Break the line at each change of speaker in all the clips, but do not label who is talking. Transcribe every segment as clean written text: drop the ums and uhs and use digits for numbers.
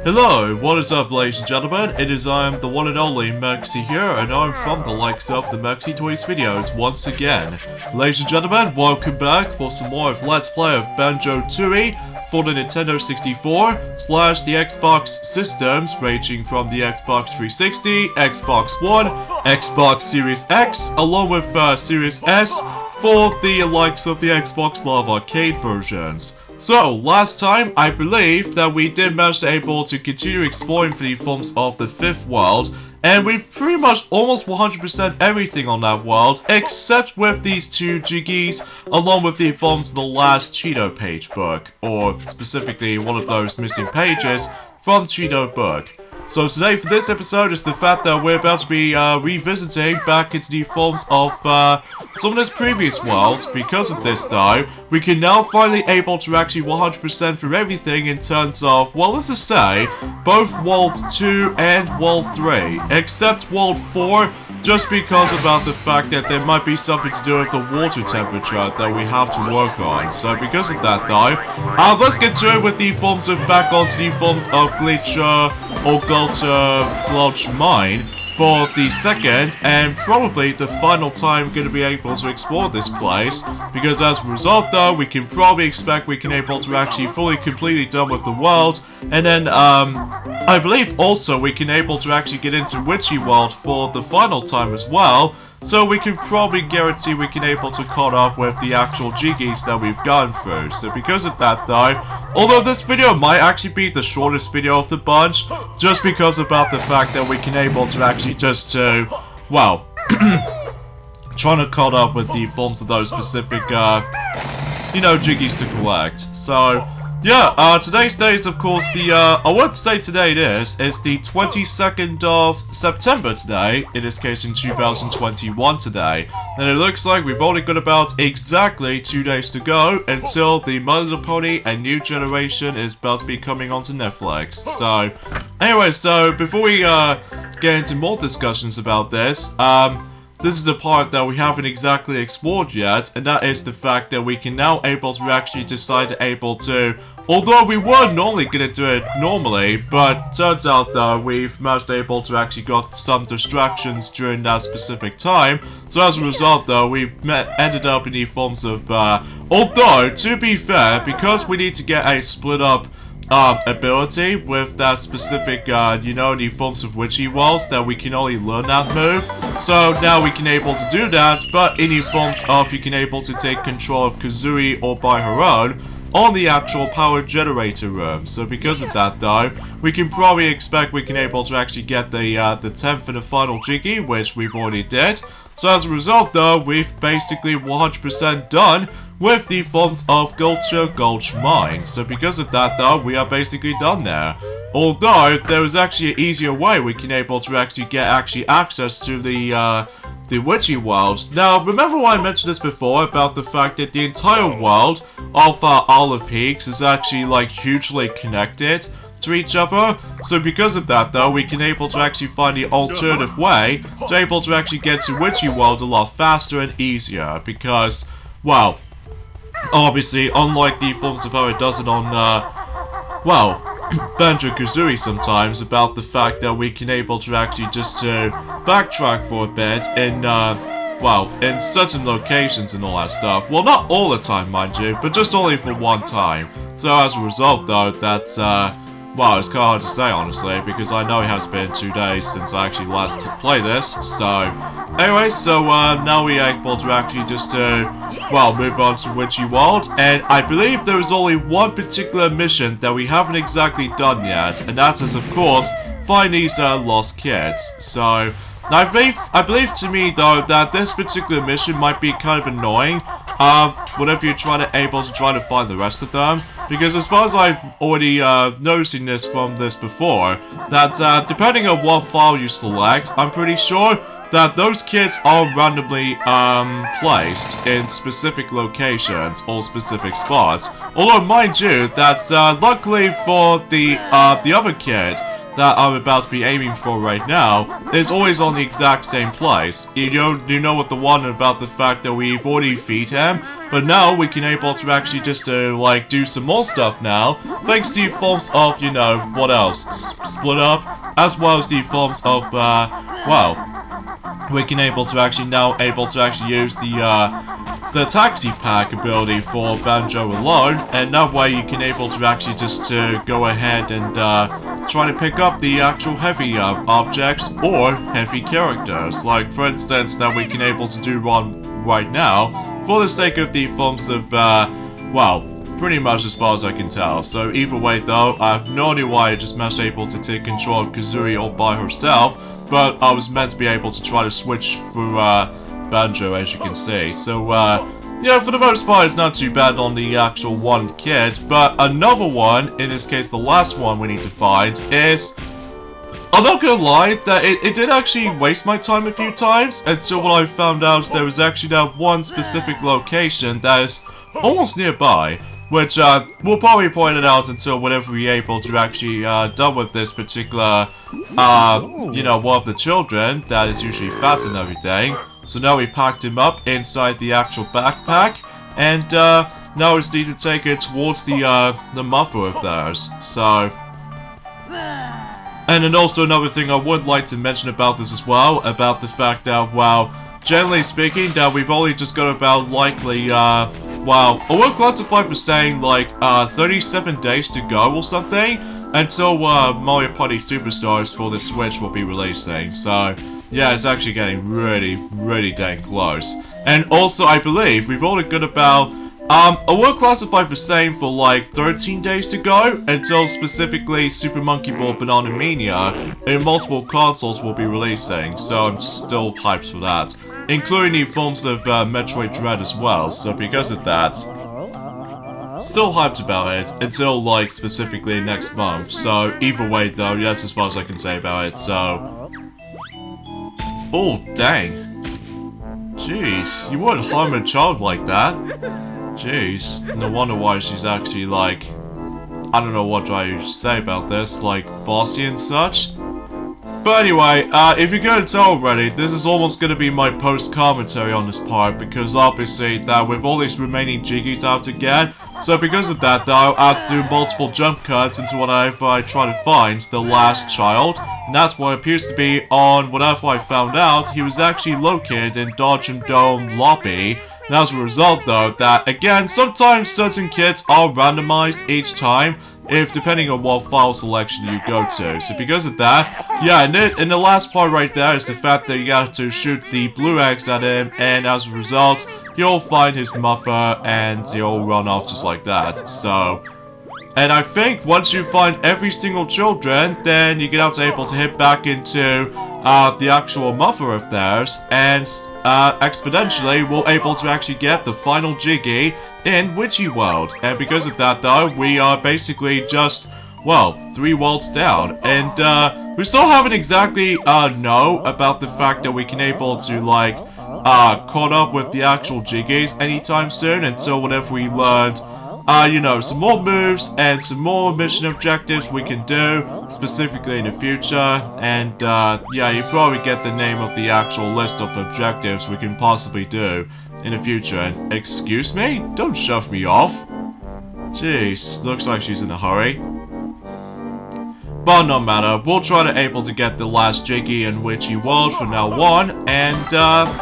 Hello, what is up ladies and gentlemen, it is I am the one and only Maxi here, and I'm from the likes of the Maxi Toys videos once again. Ladies and gentlemen, welcome back for some more of Let's Play of Banjo-Tooie for the Nintendo 64 / the Xbox systems ranging from the Xbox 360, Xbox One, Xbox Series X, along with Series S for the likes of the Xbox Live Arcade versions. So, last time, I believe that we did manage to able to continue exploring for the forms of the 5th world, and we've pretty much almost 100% everything on that world, except with these two jiggies, along with the forms of the last Cheeto page book, or specifically one of those missing pages from Cheeto book. So today for this episode is the fact that we're about to be revisiting back into the forms of some of those previous worlds. Because of this though, we can now finally able to actually 100% through everything in terms of, well, let's just say, both World 2 and World 3, except World 4, just because about the fact that there might be something to do with the water temperature that we have to work on. So because of that though, let's get to it with the forms of back onto the forms of Gulch or Gulch Mine for the second and probably the final time going to be able to explore this place, because as a result though, we can probably expect we can able to actually fully completely done with the world, and then I believe also we can able to actually get into Witchy World for the final time as well. So we can probably guarantee we can able to caught up with the actual jiggies that we've gone through. So because of that though, although this video might actually be the shortest video of the bunch, just because about the fact that we can able to actually just well, trying to caught up with the forms of those specific, you know, jiggies to collect. So yeah, today's day is of course the, I won't say today it is, it's the 22nd of September today, in this case in 2021 today, and it looks like we've only got about exactly 2 days to go until the My Little Pony A New Generation is about to be coming onto Netflix. So, anyway, so before we get into more discussions about this, this is the part that we haven't exactly explored yet, and that is the fact that we can now able to actually decide to, although we were normally gonna do it normally, but turns out that we've managed able to actually got some distractions during that specific time. So as a result though, we've ended up in the forms of, although to be fair, because we need to get a split up ability with that specific, you know, the forms of Witchy Worlds, that we can only learn that move. So now we can able to do that, but in the forms of you can able to take control of Kazooie or by her own on the actual power generator room. So because of that though, we can probably expect we can able to actually get the 10th and the final jiggy, which we've already did. So as a result though, we've basically 100% done with the forms of Gulch Mine. So because of that though, we are basically done there. Although, there is actually an easier way we can able to actually get access to the Witchy World. Now, remember when I mentioned this before about the fact that the entire world of Olive Peaks is actually like hugely connected to each other? So because of that though, we can able to actually find the alternative way to able to actually get to Witchy World a lot faster and easier, because, well, obviously, unlike the forms of how it does it on, well, Banjo-Kazooie sometimes, about the fact that we can able to actually just backtrack for a bit in, well, in certain locations and all that stuff. Well, not all the time, mind you, but just only for one time. So as a result, though, that's, well, it's kind of hard to say, honestly, because I know it has been 2 days since I actually last played this. So, anyway, so now we are able to actually just, well, move on to Witchy World. And I believe there is only one particular mission that we haven't exactly done yet, and that is, of course, find these lost kids. So, I believe to me, though, that this particular mission might be kind of annoying, whenever you're trying to find the rest of them. Because as far as I've already noticing this from this before, that depending on what file you select, I'm pretty sure that those kids are randomly placed in specific locations or specific spots. Although mind you, that luckily for the other kid, that I'm about to be aiming for right now is always on the exact same place. You know what the one about the fact that we've already feed him, but now we can able to actually just like do some more stuff now, thanks to forms of, you know, what else? Split up, as well as the forms of, well, we can able to actually use the taxi pack ability for Banjo alone, and that way you can able to actually just go ahead and try to pick up the actual heavy objects or heavy characters, like for instance that we can able to do one right now for the sake of the forms of well, pretty much as far as I can tell. So either way though, I have no idea why I just managed able to take control of Kazooie all by herself, but I was meant to be able to try to switch through Banjo, as you can see. So yeah, for the most part it's not too bad on the actual one kid, but another one, in this case the last one we need to find, is, I'm not gonna lie, that it did actually waste my time a few times until when I found out there was actually that one specific location that is almost nearby, which we'll probably point it out until whenever we're able to actually done with this particular, you know, one of the children that is usually fat and everything. So now we packed him up inside the actual backpack, and now we just need to take it towards the mother of theirs. So, and then also another thing I would like to mention about this as well, about the fact that, well, generally speaking, that we've only just got about likely, well, I would classify for saying like 37 days to go or something until Mario Party Superstars for the Switch will be releasing. So yeah, it's actually getting really dang close. And also, I believe we've only got about I would classify for saying for like 13 days to go until specifically Super Monkey Ball Banana Mania in multiple consoles will be releasing. So I'm still hyped for that, including the forms of Metroid Dread as well. So because of that, still hyped about it until like specifically next month. So either way though, that's as far as I can say about it. So, oh dang, jeez, you wouldn't harm a child like that. Jeez, no wonder why she's actually like, I don't know what do I say about this, like bossy and such. But anyway, if you couldn't tell already, this is almost going to be my post-commentary on this part, because obviously that with all these remaining jiggies I have to get, so because of that though, I have to do multiple jump cuts into whenever I try to find the last child, and that's what appears to be on whatever I found out, he was actually located in Dodgem Dome Lobby. And as a result though, that again, sometimes certain kits are randomized each time, if depending on what file selection you go to. So because of that, yeah, and the last part right there is the fact that you have to shoot the blue eggs at him, and as a result, you'll find his mother and he'll run off just like that. So, and I think once you find every single children, then you get out to able to hit back into the actual mother of theirs, and exponentially we're able to actually get the final Jiggy in Witchy World. And because of that though, we are basically just, well, 3 worlds down, and we still haven't exactly know about the fact that we can able to like caught up with the actual Jiggies anytime soon, until whenever we learned you know, some more moves and some more mission objectives we can do, specifically in the future. And yeah, you probably get the name of the actual list of objectives we can possibly do in the future. And excuse me? Don't shove me off. Jeez, looks like she's in a hurry. But no matter, we'll try to able to get the last Jiggy in Witchy World from now on, and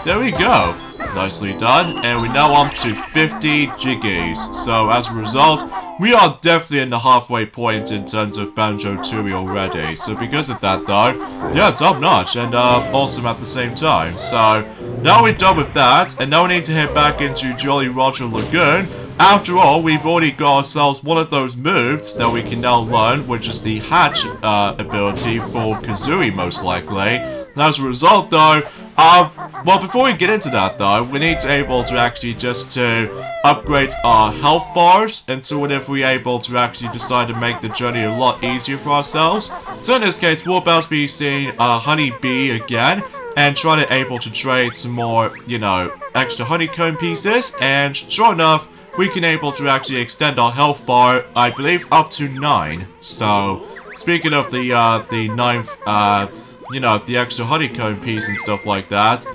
there we go. Nicely done, and we're now on to 50 Jiggies. So as a result, we are definitely in the halfway point in terms of Banjo-Tooie already. So because of that though, yeah, top notch and awesome at the same time. So now we're done with that, and now we need to head back into Jolly Roger Lagoon. After all, we've already got ourselves one of those moves that we can now learn, which is the hatch ability for Kazooie most likely. And as a result though, well, before we get into that though, we need to able to actually just to upgrade our health bars until whenever we're able to actually decide to make the journey a lot easier for ourselves. So in this case, we're about to be seeing Honey Bee again, and trying to able to trade some more, you know, extra honeycomb pieces, and sure enough, we can able to actually extend our health bar, I believe, up to 9. So speaking of the ninth, you know, the extra honeycomb piece and stuff like that,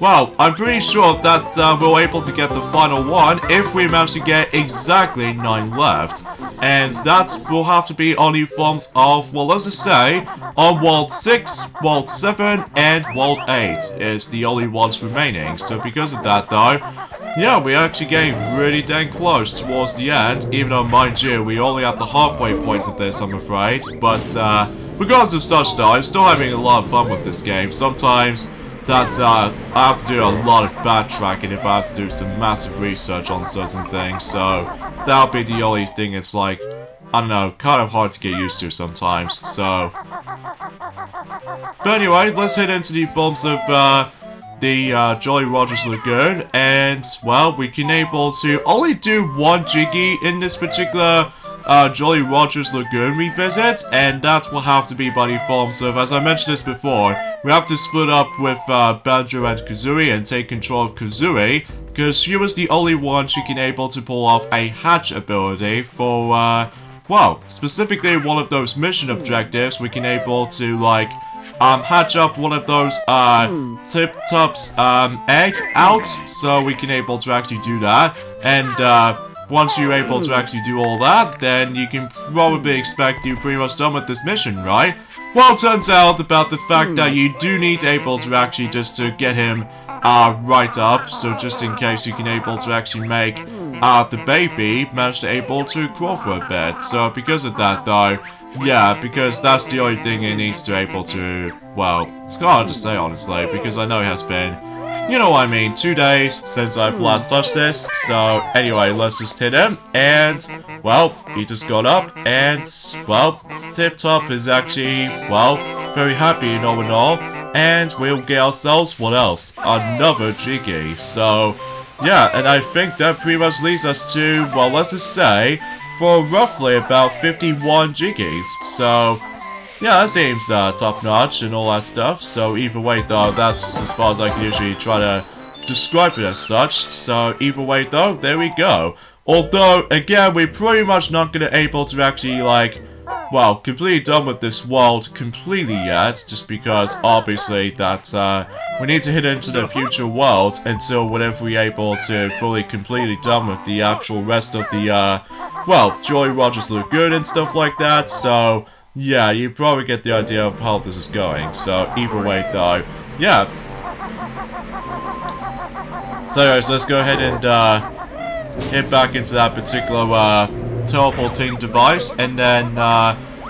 well, I'm pretty sure that we're able to get the final one if we manage to get exactly 9 left. And that will have to be only forms of, well, let's just say, on World 6, World 7, and World 8 is the only ones remaining. So because of that, though, yeah, we're actually getting really dang close towards the end, even though, mind you, we're only at the halfway point of this, I'm afraid. But regardless of such, though, I'm still having a lot of fun with this game. Sometimes that I have to do a lot of backtracking if I have to do some massive research on certain things, so that'll be the only thing it's like, I don't know, kind of hard to get used to sometimes, so. But anyway, let's head into the forms of the Jolly Roger's Lagoon, and, well, we can able to only do 1 Jiggy in this particular Jolly Roger's Lagoon revisit, and that will have to be by the forms of, as I mentioned this before, we have to split up with Banjo and Kazooie and take control of Kazooie, because she was the only one she can able to pull off a hatch ability for, well, specifically one of those mission objectives. We can able to, like, hatch up one of those Tip-Top's egg out, so we can able to actually do that, and once you're able to actually do all that, then you can probably expect you're pretty much done with this mission, right? Well, it turns out about the fact that you do need able to actually just to get him right up, so just in case you can able to actually make the baby manage to able to crawl for a bit. So because of that, though, yeah, because that's the only thing he needs to able to, well, it's kind of hard to say honestly, because I know it has been, you know what I mean, 2 days since I've last touched this. So anyway, let's just hit him, and, well, he just got up, and, well, Tip-Top is actually, well, very happy in all, and we'll get ourselves, what else? Another Jiggy. So, yeah, and I think that pretty much leads us to, well, let's just say, for roughly about 51 Jiggies. So, yeah, that seems top-notch and all that stuff. So either way, though, that's as far as I can usually try to describe it as such. So either way, though, there we go. Although, again, we're pretty much not going to able to actually, like, well, completely done with this world completely yet, just because, obviously, that we need to hit into the future world until whenever we're able to fully completely done with the actual rest of the, well, Jolly Roger's Lagoon and stuff like that. So yeah, you probably get the idea of how this is going. So either way, though, yeah. So anyways, let's go ahead and hit back into that particular teleporting device, and then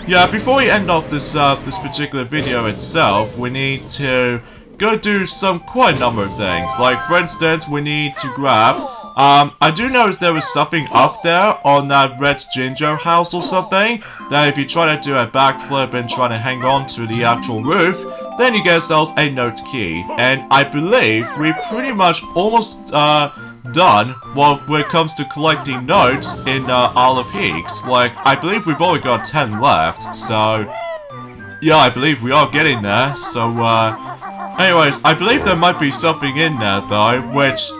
yeah, before we end off this this particular video itself, we need to go do quite a number of things. Like, for instance, we need to grab I do notice there was something up there on that red ginger house or something, that if you try to do a backflip and try to hang on to the actual roof, then you get yourselves a note key. And I believe we're pretty much almost done when it comes to collecting notes in Isle of Heeks. Like, I believe we've only got 10 left, so yeah, I believe we are getting there. So anyways, I believe there might be something in there, though, which,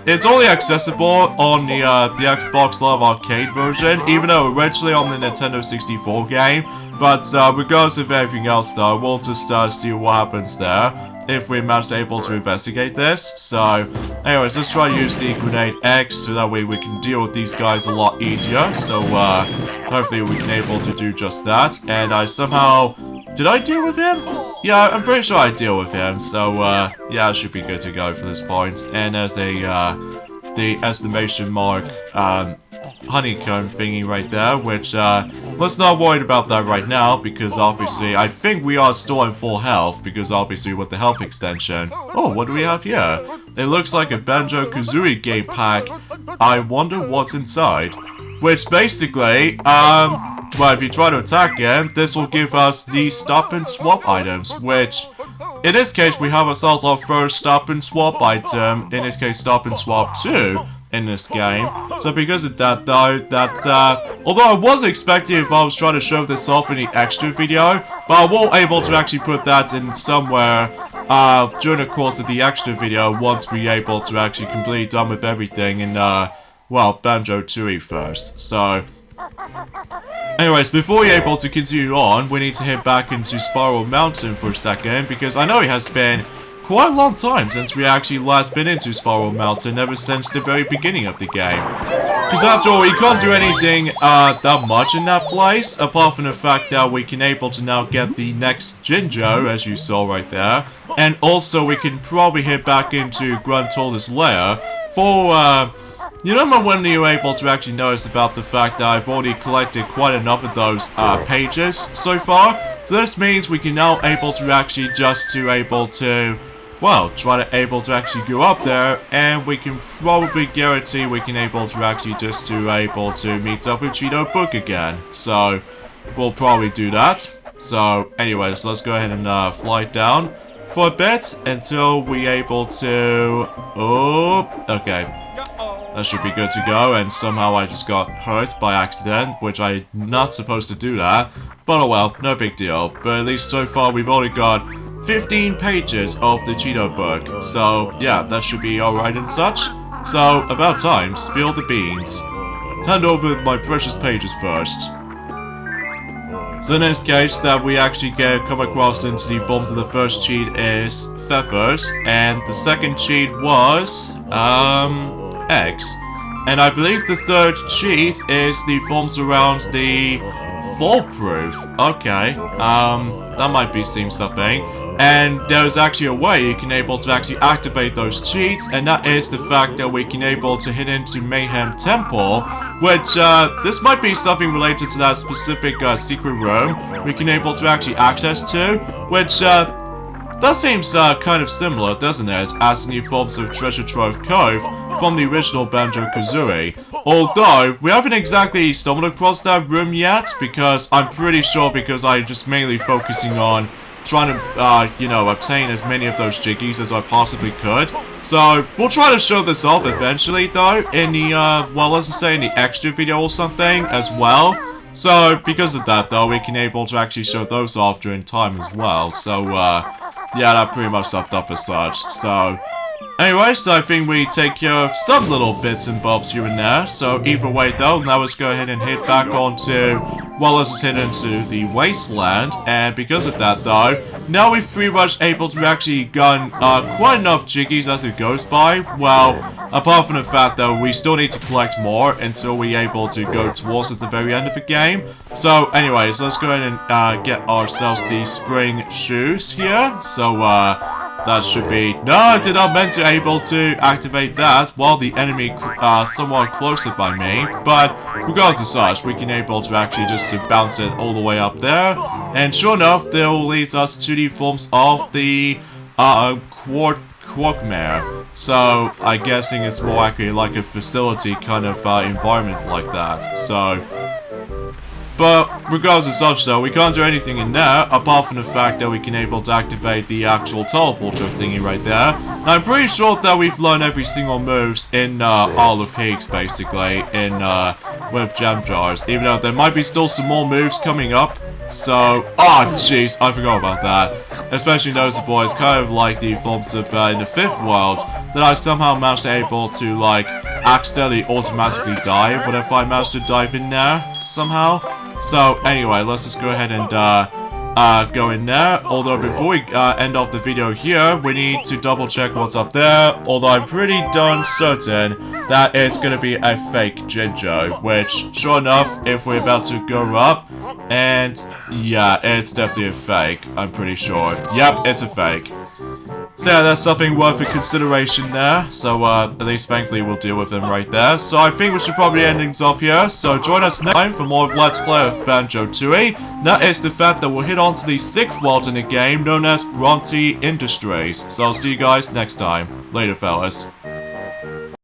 it's only accessible on the Xbox Live Arcade version, even though originally on the Nintendo 64 game. But, regardless of everything else, though, we'll just, see what happens there, if we manage to able to investigate this. So, anyways, let's try to use the Grenade X, so that way we can deal with these guys a lot easier. So, hopefully we can able to do just that. And I somehow... Did I deal with him? Yeah, I'm pretty sure I deal with him, so, yeah, I should be good to go for this point. And there's the exclamation mark, honeycomb thingy right there, which, let's not worry about that right now, because obviously, I think we are still in full health, because obviously with the health extension. Oh, what do we have here? It looks like a Banjo-Kazooie game pack. I wonder what's inside. Which basically, well, if you try to attack him, this will give us the stop and swap items, which, in this case, we have ourselves our first stop and swap item, in this case, stop and swap 2, in this game. So because of that, though, although I was expecting if I was trying to show this off in the extra video, but I won't able to actually put that in somewhere, during the course of the extra video, once we're able to actually completely done with everything in, well, Banjo-Tooie first. So, Anyways, before we're able to continue on, we need to head back into Spiral Mountain for a second, because I know it has been quite a long time since we actually last been into Spiral Mountain, ever since the very beginning of the game. Because after all, we can't do anything that much in that place, apart from the fact that we can able to now get the next Jinjo, as you saw right there. And also, we can probably head back into Gruntilda's lair for, you know when you were able to actually notice about the fact that I've already collected quite enough of those pages so far? So this means we can now able to actually well, try to able to actually go up there, and we can probably guarantee we can able to actually able to meet up with Cheeto Book again. So, we'll probably do that. So, anyways, let's go ahead and fly down for a bit until we able to... Oh, okay. That should be good to go, and somehow I just got hurt by accident, which I'm not supposed to do that. But oh well, no big deal. But at least so far we've already got 15 pages of the Cheeto book. So yeah, that should be alright and such. So, about time, spill the beans. Hand over my precious pages first. So in this case, that we actually come across into the forms of the first cheat is feathers, and the second cheat was, eggs. And I believe the third cheat is the forms around the foolproof. Okay, that might be something. And there's actually a way you can able to actually activate those cheats, and that is the fact that we can able to hit into Mayhem Temple, which, this might be something related to that specific, secret room we can able to actually access to, which, that seems, kind of similar, doesn't it, as new forms of Treasure Trove Cove from the original Banjo-Kazooie. Although, we haven't exactly stumbled across that room yet, because I'm pretty sure because I'm just mainly focusing on trying to, you know, obtain as many of those Jiggies as I possibly could. So, we'll try to show this off eventually, though, in the, well, let's just say in the extra video or something as well. So, because of that, though, we can able to actually show those off during time as well. So, yeah, that pretty much summed up as such. So, anyways, I think we take care of some little bits and bobs here and there. So, either way, though, now let's go ahead and head back onto... Well, let's just head into the wasteland, and because of that, though, now we've pretty much able to actually gun quite enough Jiggies as it goes by. Well, apart from the fact that we still need to collect more until we're able to go towards at the very end of the game. So, anyways, let's go ahead and get ourselves these spring shoes here. So, that should be... No, I did not meant to able to activate that while the enemy somewhat closer by me. But regardless of such, we can able to actually just to bounce it all the way up there. And sure enough, that will lead us to the forms of the Quagmire. So I'm guessing it's more actually like a facility kind of environment like that. So... But, regardless of such though, we can't do anything in there, apart from the fact that we can able to activate the actual teleporter thingy right there. And I'm pretty sure that we've learned every single moves in Isle of Higgs, basically, in with gem jars, even though there might be still some more moves coming up. So, oh jeez, I forgot about that. Especially noticeable, it's kind of like the forms of in the fifth world, that I somehow managed to able to, like, accidentally automatically die, but if I managed to dive in there, somehow. So, anyway, let's just go ahead and, go in there. Although, before we, end off the video here, we need to double check what's up there. Although, I'm pretty darn certain that it's gonna be a fake Jinjo. Which, sure enough, if we're about to go up, and, yeah, it's definitely a fake. I'm pretty sure. Yep, it's a fake. So yeah, that's something worth a consideration there. So, at least thankfully we'll deal with them right there. So I think we should probably end things off here. So join us next time for more of Let's Play of Banjo-Tooie. That is the fact that we'll hit on to the 6th world in the game, known as Bronte Industries. So I'll see you guys next time. Later, fellas.